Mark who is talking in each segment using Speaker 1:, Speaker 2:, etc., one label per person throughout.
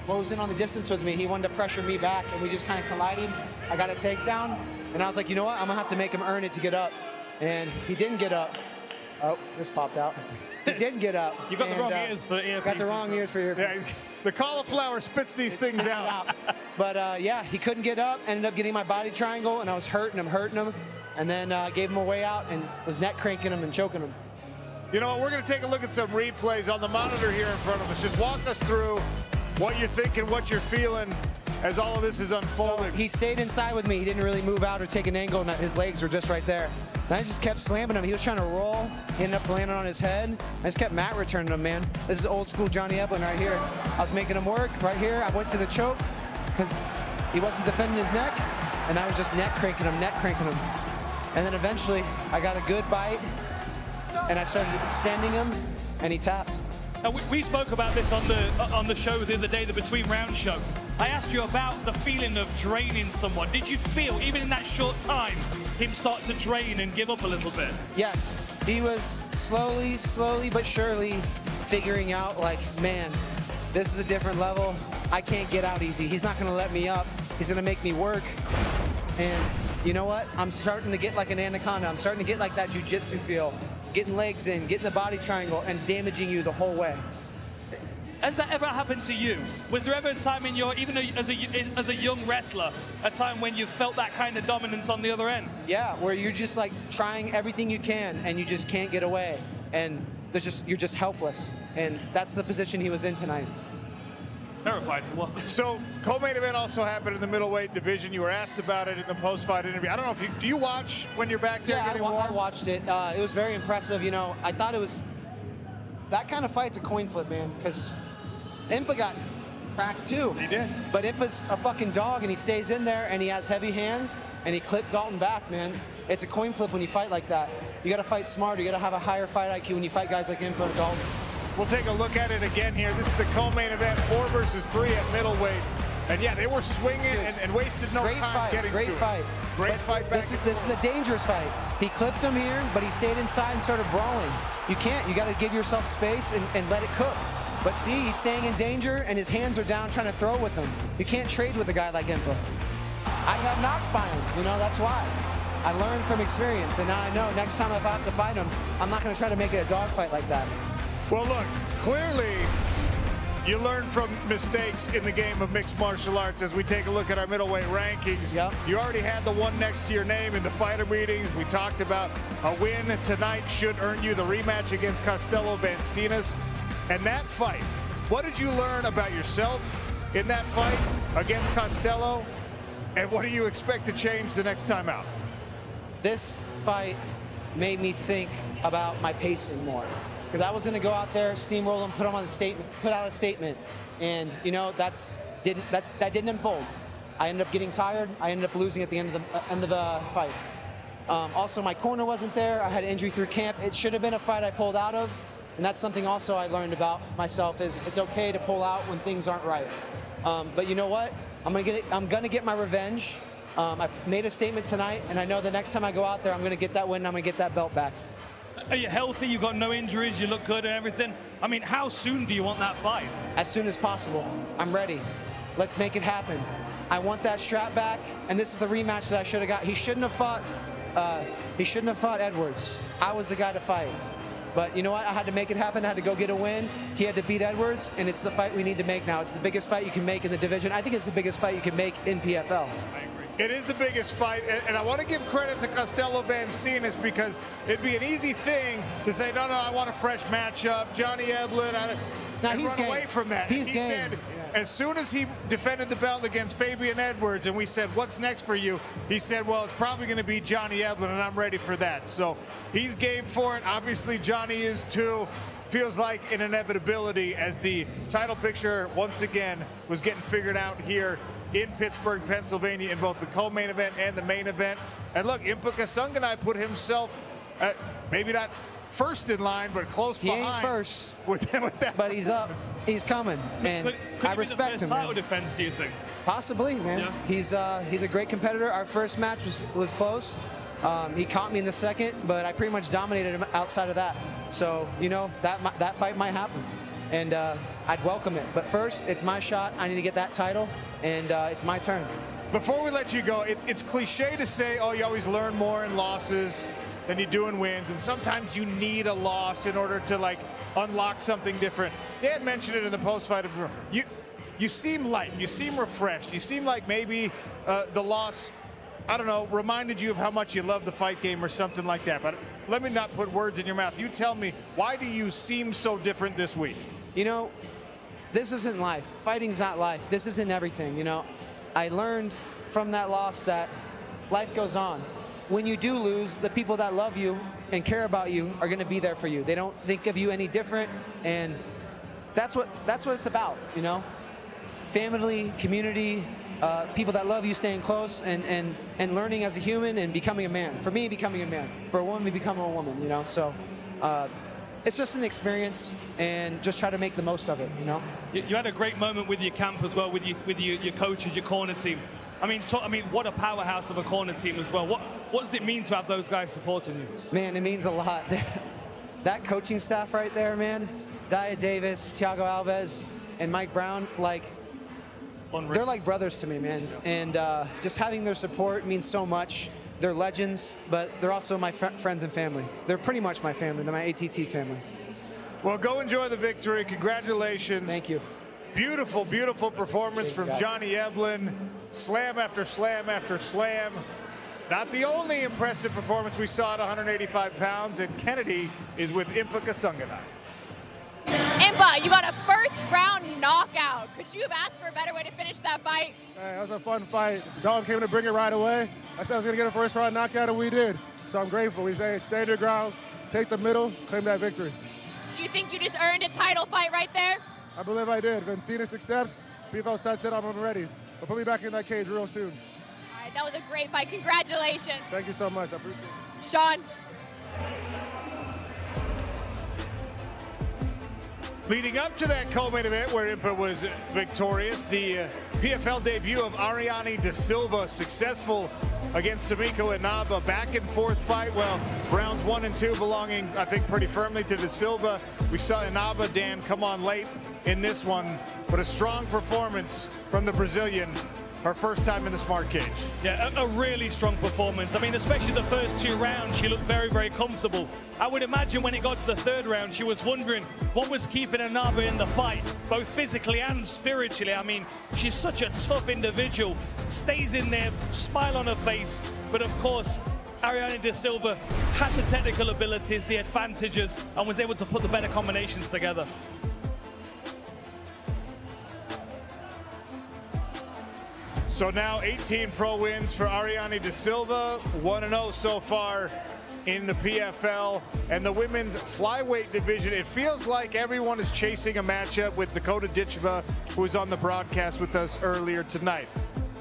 Speaker 1: close in on the distance with me. He wanted to pressure me back, and we just kind of collided. I got a takedown, and I was like, you know what? I'm going to have to make him earn it to get up. And he didn't get up. Oh, this popped out. He didn't get up.
Speaker 2: You got the wrong ears for earpieces.
Speaker 1: Got the wrong ears for earpieces.
Speaker 3: Yeah, the cauliflower spits these things out.
Speaker 1: But yeah, he couldn't get up. Ended up getting my body triangle, and I was hurting him. And then gave him a way out and was neck cranking him and choking him.
Speaker 3: You know what? We're going to take a look at some replays on the monitor here in front of us. Just walk us through what you're thinking, what you're feeling as all of this is unfolding.
Speaker 1: So he stayed inside with me. He didn't really move out or take an angle, and his legs were just right there. And I just kept slamming him. He was trying to roll. He ended up landing on his head. I just kept mat returning him, man. This is old school Johnny Eblen right here. I was making him work right here. I went to the choke because he wasn't defending his neck, and I was just neck cranking him. And then eventually I got a good bite, and I started extending him, and he tapped.
Speaker 2: Now, we spoke about this on the show the other day, the Between Rounds show. I asked you about the feeling of draining someone. Did you feel, even in that short time, him start to drain and give up a little bit?
Speaker 1: Yes, he was slowly but surely figuring out, like, man, this is a different level. I can't get out easy. He's not gonna let me up. He's gonna make me work. And you know what? I'm starting to get like an anaconda. I'm starting to get like that jiu-jitsu feel. Getting legs in, getting the body triangle, and damaging you the whole way.
Speaker 2: Has that ever happened to you? Was there ever a time in your, even as a young wrestler, a time when you felt that kind of dominance on the other end?
Speaker 1: Yeah, where you're just like trying everything you can, and you just can't get away. And you're just helpless. And that's the position he was in tonight.
Speaker 2: Terrified to watch.
Speaker 3: So, co-main event also happened in the middleweight division. You were asked about it in the post-fight interview. I don't know if do you watch when you're back there?
Speaker 1: Yeah,
Speaker 3: getting
Speaker 1: I watched it. It was very impressive. You know, I thought it was that kind of fight's a coin flip, man, because Impa got cracked too.
Speaker 3: He did.
Speaker 1: But Impa's a fucking dog, and he stays in there, and he has heavy hands, and he clipped Dalton back, man. It's a coin flip when you fight like that. You got to fight smarter. You got to have a higher fight IQ when you fight guys like Impa and Dalton.
Speaker 3: We'll take a look at it again here. This is the co-main event, 4 versus 3 at middleweight. And yeah, they were swinging and wasted no time getting to it.
Speaker 1: Great fight.
Speaker 3: Great fight back.
Speaker 1: This is a dangerous fight. He clipped him here, but he stayed inside and started brawling. You can't. You got to give yourself space and let it cook. But see, he's staying in danger, and his hands are down trying to throw with him. You can't trade with a guy like Impa. I got knocked by him. You know, that's why. I learned from experience, and now I know next time if I have to fight him, I'm not going to try to make it a dogfight like that.
Speaker 3: Well, look, clearly you learn from mistakes in the game of mixed martial arts as we take a look at our middleweight rankings.
Speaker 1: Yep.
Speaker 3: You already had the one next to your name in the fighter meetings. We talked about a win tonight should earn you the rematch against Costello Vanstinas. And that fight, what did you learn about yourself in that fight against Costello? And what do you expect to change the next time out?
Speaker 1: This fight made me think about my pacing more. Because I was going to go out there, steamroll him, put out a statement, and you know that didn't unfold. I ended up getting tired. I ended up losing at the end of the fight. Also, my corner wasn't there. I had an injury through camp. It should have been a fight I pulled out of, and that's something also I learned about myself is it's okay to pull out when things aren't right. But you know what? I'm gonna get my revenge. I made a statement tonight, and I know the next time I go out there, I'm gonna get that win. I'm gonna get that belt back.
Speaker 2: Are you healthy? You've got no injuries. You look good and everything. I mean, how soon do you want that fight?
Speaker 1: As soon as possible. I'm ready. Let's make it happen. I want that strap back, and this is the rematch that I should have got. He shouldn't have fought. He shouldn't have fought Edwards. I was the guy to fight. But you know what? I had to make it happen. I had to go get a win. He had to beat Edwards, and it's the fight we need to make now. It's the biggest fight you can make in the division. I think it's the biggest fight you can make in PFL.
Speaker 3: It is the biggest fight, and I want to give credit to Costello Vanstinas because it'd be an easy thing to say, no, I want a fresh matchup. Johnny Eblen, and run away from that. He said, as soon as he defended the belt against Fabian Edwards, and we said, what's next for you? He said, well, it's probably going to be Johnny Eblen, and I'm ready for that. So he's game for it. Obviously, Johnny is too. Feels like an inevitability as the title picture, once again, was getting figured out here in Pittsburgh, Pennsylvania, in both the co-main event and the main event. And look, Impa Kasanganay put himself, maybe not first in line, but close behind.
Speaker 1: He ain't first.
Speaker 3: With that.
Speaker 1: But he's up. He's coming. And I respect him.
Speaker 2: Could be the first title defense, do you think?
Speaker 1: Possibly, man. Yeah. He's a great competitor. Our first match was close. He caught me in the second, but I pretty much dominated him outside of that. So, you know, that fight might happen. And I'd welcome it. But first, it's my shot. I need to get that title, and it's my turn.
Speaker 3: Before we let you go, it's cliche to say, oh, you always learn more in losses than you do in wins, and sometimes you need a loss in order to like unlock something different. Dan mentioned it in the post-fight. You seem light, you seem refreshed, you seem like maybe the loss, I don't know, reminded you of how much you love the fight game or something like that. But let me not put words in your mouth. You tell me, why do you seem so different this week?
Speaker 1: You know, this isn't life. Fighting's not life. This isn't everything, you know. I learned from that loss that life goes on. When you do lose, the people that love you and care about you are going to be there for you. They don't think of you any different, and that's what it's about, you know. Family, community, people that love you, staying close, and learning as a human and becoming a man. For me, becoming a man. For a woman, becoming a woman, you know. So it's just an experience, and just try to make the most of it, you know.
Speaker 2: You had a great moment with your camp as well, with your coaches, your corner team. I mean, what a powerhouse of a corner team as well. What does it mean to have those guys supporting you?
Speaker 1: Man, it means a lot. That coaching staff right there, man, Dia Davis, Thiago Alves, and Mike Brown, like, they're like brothers to me, man. And just having their support means so much. They're legends, but they're also my friends and family. They're pretty much my family. They're my ATT family.
Speaker 3: Well, go enjoy the victory. Congratulations.
Speaker 1: Thank you.
Speaker 3: Beautiful, beautiful performance from Johnny Eblen. Slam after slam after slam. Not the only impressive performance we saw at 185 pounds, and Kennedy is with Impa Kasungana.
Speaker 4: Impa, you got a first-round knockout. Could you have asked for a better way to finish that fight?
Speaker 5: That was a fun fight. Dom came to bring it right away. I said I was going to get a first-round knockout, and we did. So I'm grateful. We say stand your ground, take the middle, claim that victory.
Speaker 4: Do you think you just earned a title fight right there?
Speaker 5: I believe I did. When Steenis accepts, PFL starts it, I'm ready. But put me back in that cage real soon.
Speaker 4: All right, that was a great fight. Congratulations.
Speaker 5: Thank you so much. I appreciate it.
Speaker 4: Sean.
Speaker 3: Leading up to that co-main event where Impa was victorious, the PFL debut of Ariane De Silva, successful against Samiko Inaba. Back and forth fight. Well, rounds 1 and 2 belonging, I think, pretty firmly to De Silva. We saw Inaba, Dan, come on late in this one, but a strong performance from the Brazilian. Her first time in the smart cage.
Speaker 2: Yeah, a really strong performance. I mean, especially the first 2 rounds, she looked very, very comfortable. I would imagine when it got to the 3rd round, she was wondering what was keeping Inaba in the fight, both physically and spiritually. I mean, she's such a tough individual, stays in there, smile on her face. But of course, Ariane De Silva had the technical abilities, the advantages, and was able to put the better combinations together.
Speaker 3: So now 18 pro wins for Ariane De Silva, 1-0 so far in the PFL. And the women's flyweight division, it feels like everyone is chasing a matchup with Dakota Ditcheva, who was on the broadcast with us earlier tonight.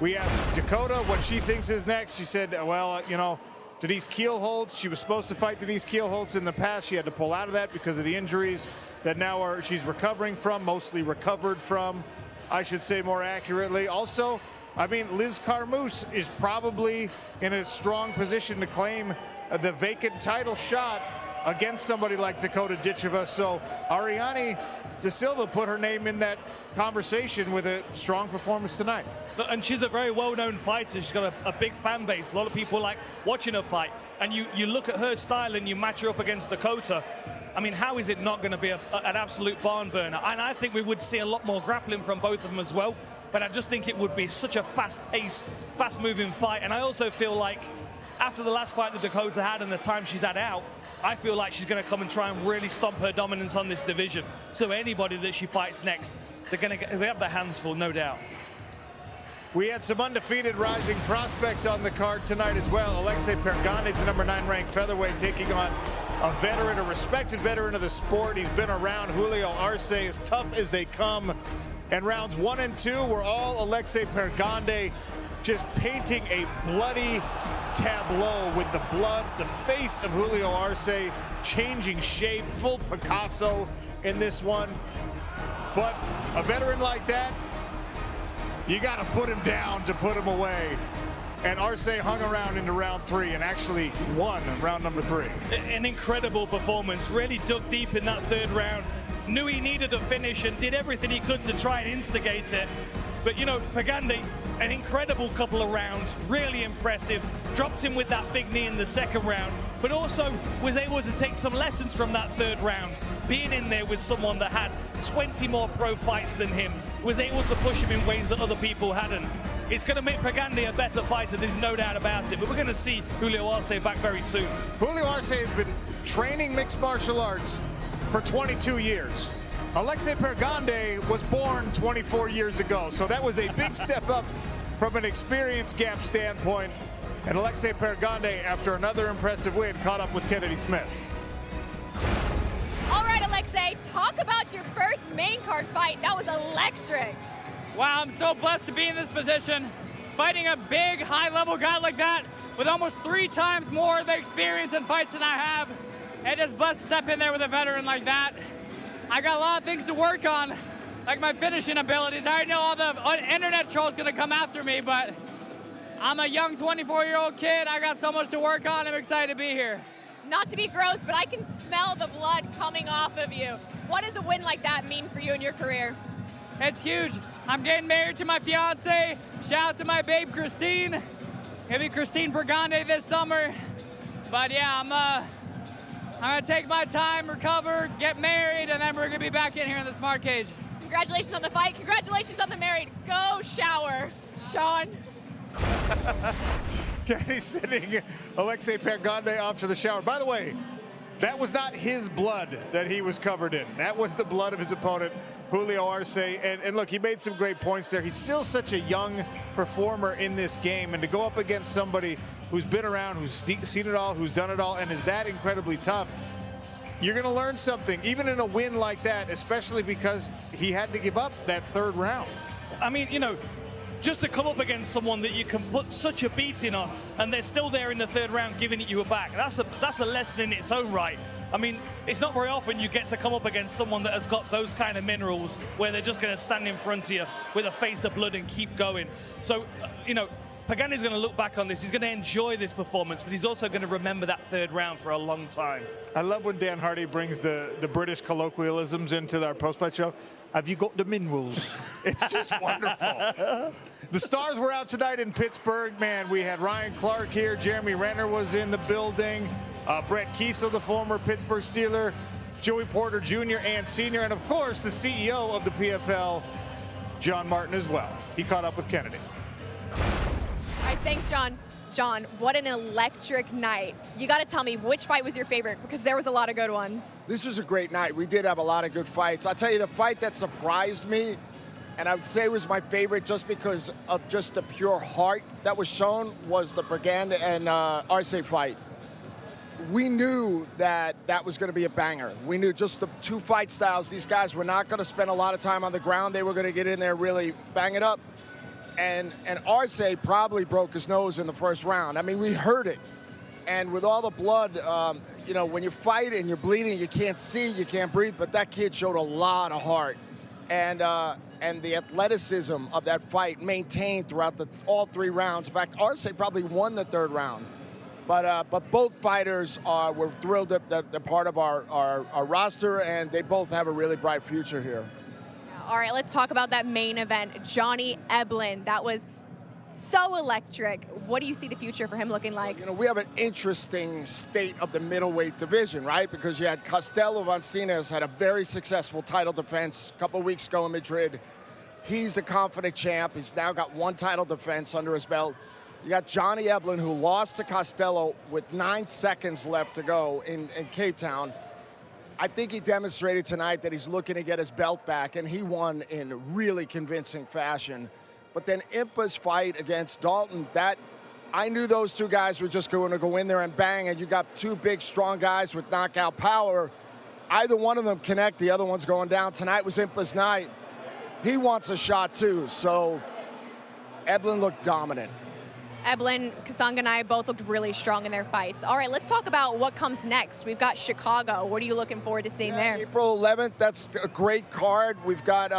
Speaker 3: We asked Dakota what she thinks is next. She said, well, you know, Denise Kielholtz, she was supposed to fight Denise Kielholtz in the past. She had to pull out of that because of the injuries that now she's recovering from, mostly recovered from, I should say more accurately. Also, I mean, Liz Carmouche is probably in a strong position to claim the vacant title shot against somebody like Dakota Ditcheva. So Ariane De Silva put her name in that conversation with a strong performance tonight.
Speaker 2: And she's a very well-known fighter. She's got a big fan base. A lot of people like watching her fight. And you look at her style and you match her up against Dakota. I mean, how is it not going to be an absolute barn burner? And I think we would see a lot more grappling from both of them as well. But I just think it would be such a fast-paced, fast-moving fight. And I also feel like after the last fight that Dakota had and the time she's had out, I feel like she's going to come and try and really stomp her dominance on this division. So anybody that she fights next, they have their hands full, no doubt.
Speaker 3: We had some undefeated rising prospects on the card tonight as well. Alexei Pergande is the #9 ranked featherweight, taking on a veteran, a respected veteran of the sport. He's been around, Julio Arce, as tough as they come. And rounds 1 and 2 were all Alexei Pergande, just painting a bloody tableau with the blood, the face of Julio Arce changing shape, full Picasso in this one. But a veteran like that, you got to put him down to put him away. And Arce hung around into round 3 and actually won round number 3.
Speaker 2: An incredible performance, really dug deep in that 3rd round. knew he needed a finish and did everything he could to try and instigate it. But, you know, Pagande, an incredible couple of rounds, really impressive. Dropped him with that big knee in the second round, but also was able to take some lessons from that third round. Being in there with someone that had 20 more pro fights than him, was able to push him in ways that other people hadn't. It's going to make Pagande a better fighter, there's no doubt about it, but we're going to see Julio Arce back very soon.
Speaker 3: Julio Arce has been training mixed martial arts for 22 years. Alexei Pagande was born 24 years ago, so that was a big step up from an experience gap standpoint. And Alexei Pagande, after another impressive win, caught up with Kennedy Smith.
Speaker 4: All right, Alexei, talk about your first main card fight. That was electric.
Speaker 6: Wow, I'm so blessed to be in this position, fighting a big, high-level guy like that with almost 3 times more of the experience in fights than I have. And just blessed to step in there with a veteran like that. I got a lot of things to work on, like my finishing abilities. I already know all the internet trolls gonna come after me, but I'm a young 24-year-old kid. I got so much to work on. I'm excited to be here.
Speaker 4: Not to be gross, but I can smell the blood coming off of you. What does a win like that mean for you in your career?
Speaker 6: It's huge. I'm getting married to my fiance. Shout out to my babe, Christine. Maybe Christine Pagande this summer. But yeah, I'm gonna take my time, recover, get married, and then we're gonna be back in here in the smart cage.
Speaker 4: Congratulations on the fight. Congratulations on the married. Go shower, Sean.
Speaker 3: Kenny sending Alexei Pagande off to the shower. By the way, that was not his blood that he was covered in. That was the blood of his opponent, Julio Arce. And look, he made some great points there. He's still such a young performer in this game, and to go up against somebody who's been around, who's seen it all, who's done it all, and is that incredibly tough, you're going to learn something, even in a win like that, especially because he had to give up that third round.
Speaker 2: I mean, you know, just to come up against someone that you can put such a beating on, and they're still there in the third round giving it you back, that's a lesson in its own right. I mean, it's not very often you get to come up against someone that has got those kind of minerals where they're just going to stand in front of you with a face of blood and keep going. So, you know, Pagande's going to look back on this. He's going to enjoy this performance, but he's also going to remember that third round for a long time.
Speaker 3: I love when Dan Hardy brings the British colloquialisms into our post-fight show. Have you got the minerals? It's just wonderful. The stars were out tonight in Pittsburgh. Man, we had Ryan Clark here. Jeremy Renner was in the building. Brett Kiesel, the former Pittsburgh Steeler. Joey Porter Jr. and Sr. And, of course, the CEO of the PFL, John Martin, as well. He caught up with Kennedy.
Speaker 4: All right, thanks, John. John, what an electric night. You got to tell me, which fight was your favorite? Because there was a lot of good ones.
Speaker 7: This was a great night. We did have a lot of good fights. I'll tell you, the fight that surprised me, and I would say was my favorite just because of just the pure heart that was shown, was the Pagande and Arce fight. We knew that that was going to be a banger. We knew just the 2 fight styles. These guys were not going to spend a lot of time on the ground. They were going to get in there, really bang it up. And Arce probably broke his nose in the first round. I mean, we heard it. And with all the blood, you know, when you fight and you're bleeding, you can't see, you can't breathe, but that kid showed a lot of heart. And the athleticism of that fight maintained throughout all 3 rounds. In fact, Arce probably won the 3rd round. But both fighters were thrilled that they're part of our roster, and they both have a really bright future here.
Speaker 4: All right, let's talk about that main event. Johnny Eblen, that was so electric. What do you see the future for him looking like?
Speaker 7: You know, we have an interesting state of the middleweight division, right? Because you had Costello Vancines had a very successful title defense a couple weeks ago in Madrid. He's the confident champ. He's now got 1 title defense under his belt. You got Johnny Eblen, who lost to Costello with 9 seconds left to go in Cape Town. I think he demonstrated tonight that he's looking to get his belt back, and he won in really convincing fashion. But then Impa's fight against Dalton, that I knew those 2 guys were just going to go in there and bang, and you got 2 big, strong guys with knockout power. Either one of them connect, the other one's going down. Tonight was Impa's night. He wants a shot too, so Eblen looked dominant.
Speaker 4: Eblen, Kasanga and I both looked really strong in their fights. All right, let's talk about what comes next. We've got Chicago. What are you looking forward to seeing there?
Speaker 7: April 11th, that's a great card. We've got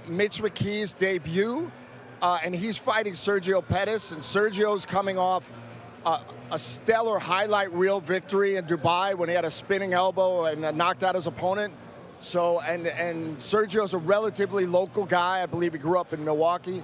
Speaker 7: Mitch McKee's debut, and he's fighting Sergio Pettis, and Sergio's coming off a stellar highlight reel victory in Dubai when he had a spinning elbow and knocked out his opponent. So, and Sergio's a relatively local guy. I believe he grew up in Milwaukee.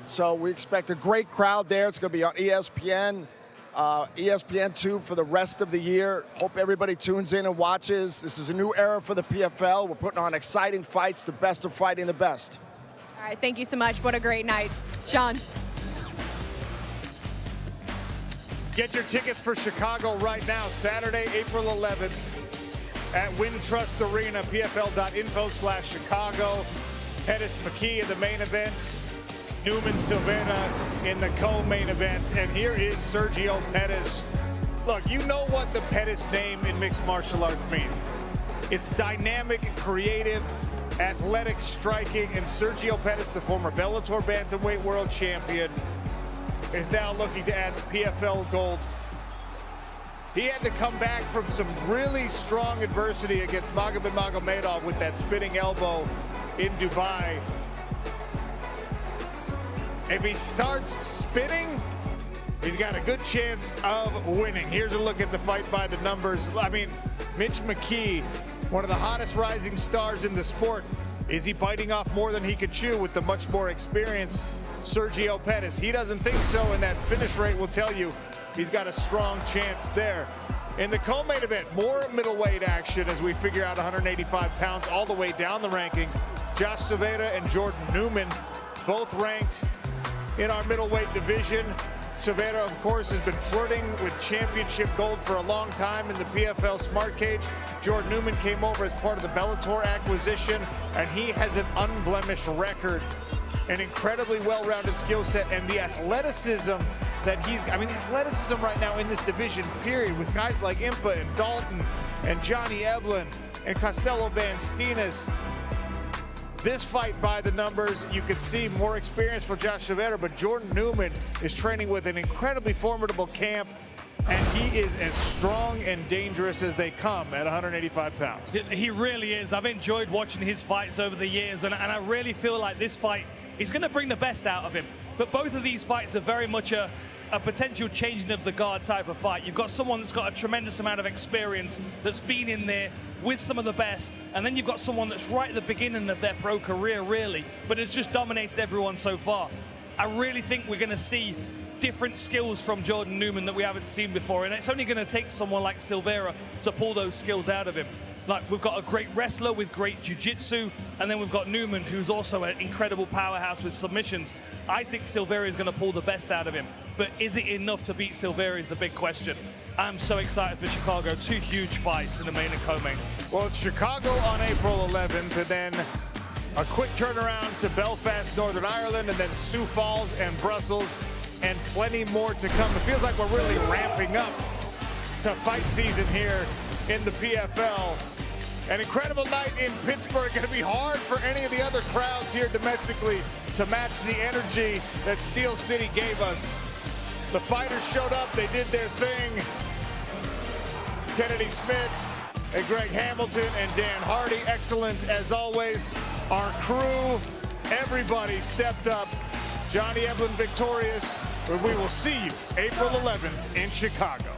Speaker 7: So we expect a great crowd there. It's going to be on ESPN, ESPN2 for the rest of the year. Hope everybody tunes in and watches. This is a new era for the PFL. We're putting on exciting fights, the best of fighting the best.
Speaker 4: All right, thank you so much. What a great night. Sean.
Speaker 3: Get your tickets for Chicago right now, Saturday, April 11th at Wintrust Arena, pfl.info/Chicago. Pettis McKee in the main event, Newman Silveira in the co-main event, and here is Sergio Pettis. Look, you know what the Pettis name in mixed martial arts means. It's dynamic, creative, athletic striking, and Sergio Pettis, the former Bellator Bantamweight World Champion, is now looking to add PFL gold. He had to come back from some really strong adversity against Magomed Magomedov with that spinning elbow in Dubai. If he starts spinning, he's got a good chance of winning. Here's a look at the fight by the numbers. I mean, Mitch McKee, one of the hottest rising stars in the sport. Is he biting off more than he could chew with the much more experienced Sergio Pettis? He doesn't think so, and that finish rate will tell you he's got a strong chance there. In the co-main event, more middleweight action as we figure out 185 pounds all the way down the rankings. Josh Silveira and Jordan Newman both ranked in our middleweight division. Silveira, of course, has been flirting with championship gold for a long time in the PFL Smart Cage. Jordan Newman came over as part of the Bellator acquisition, and he has an unblemished record, an incredibly well-rounded skill set, and the athleticism that he's, I mean, the athleticism right now in this division, period, with guys like Impa and Dalton and Johnny Eblen and Costello Van Steenis. This fight by the numbers, you could see more experience for Josh Silveira, but Jordan Newman is training with an incredibly formidable camp, and he is as strong and dangerous as they come at 185 pounds.
Speaker 2: He really is. I've enjoyed watching his fights over the years, and I really feel like this fight is going to bring the best out of him. But both of these fights are very much a potential changing of the guard type of fight. You've got someone that's got a tremendous amount of experience, that's been in there with some of the best, and then you've got someone that's right at the beginning of their pro career, really, but has just dominated everyone so far. I really think we're going to see different skills from Jordan Newman that we haven't seen before, and it's only going to take someone like Silveira to pull those skills out of him. Like, we've got a great wrestler with great jiu-jitsu, and then we've got Newman, who's also an incredible powerhouse with submissions. I think Silveira is going to pull the best out of him, but is it enough to beat Silveira is the big question. I'm so excited for Chicago. Two huge fights in the main and co-main.
Speaker 3: Well, it's Chicago on April 11th, and then a quick turnaround to Belfast, Northern Ireland, and then Sioux Falls and Brussels, and plenty more to come. It feels like we're really ramping up to fight season here in the PFL. An incredible night in Pittsburgh. Going to be hard for any of the other crowds here domestically to match the energy that Steel City gave us. The fighters showed up, they did their thing. Kennedy Smith and Greg Hamilton and Dan Hardy, excellent as always. Our crew, everybody stepped up. Johnny Eblen victorious. We will see you April 11th in Chicago.